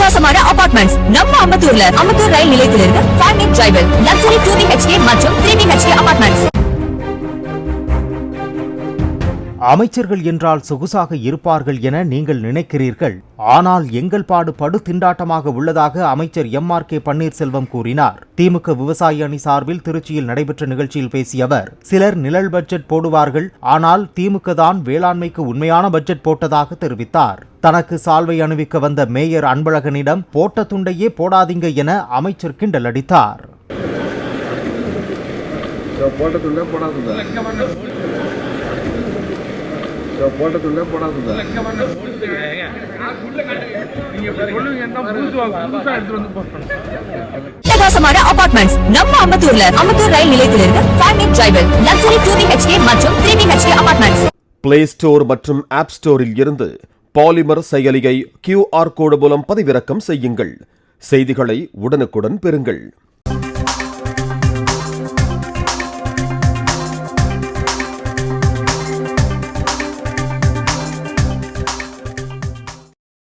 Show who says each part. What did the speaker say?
Speaker 1: பிரகாசமான அபார்ட்மெண்ட்ஸ் நம்ம அம்பத்தூர்ல அம்பத்தூர் ரயில் நிலையத்திலிருந்து 5 minute drive லக்ஸரி 2 BHK மற்றும் 3 BHK அபார்ட்மெண்ட்ஸ்.
Speaker 2: அமைச்சர்கள் என்றால் சொகுசாக இருப்பார்கள் என நீங்கள் நினைக்கிறீர்கள். ஆனால் எங்கள் பாடு படு திண்டாட்டமாக உள்ளதாக அமைச்சர் MRK பன்னீர்செல்வம் கூறினார். திமுக விவசாய அணி சார்பில் திருச்சியில் நடைபெற்ற நிகழ்ச்சியில் பேசிய அவர், சிலர் நிழல் பட்ஜெட் போடுவார்கள், ஆனால் திமுக தான் வேளாண்மைக்கு உண்மையான பட்ஜெட் போட்டதாக தெரிவித்தார். தனக்கு சால்வை அணிவிக்க வந்த மேயர் அன்பழகனிடம் போட்ட துண்டையே போடாதீங்க என அமைச்சர் கிண்டல் அடித்தார்.
Speaker 1: பிரகாசமான அபார்ட்மெண்ட்ஸ் நம்ம அம்பத்தூர்ல அம்பத்தூர் ரயில் நிலையத்திலிருந்து 5 minute drive லக்ஸரி 2 BHK மற்றும் 3 BHK அபார்ட்மெண்ட்ஸ்.
Speaker 3: பிளே ஸ்டோர் மற்றும் ஆப் ஸ்டோரில் இருந்து பாலிமர் செயலியை QR கோடு மூலம் பதிவிறக்கம் செய்யுங்கள். செய்திகளை உடனுக்குடன் பெறுங்கள்.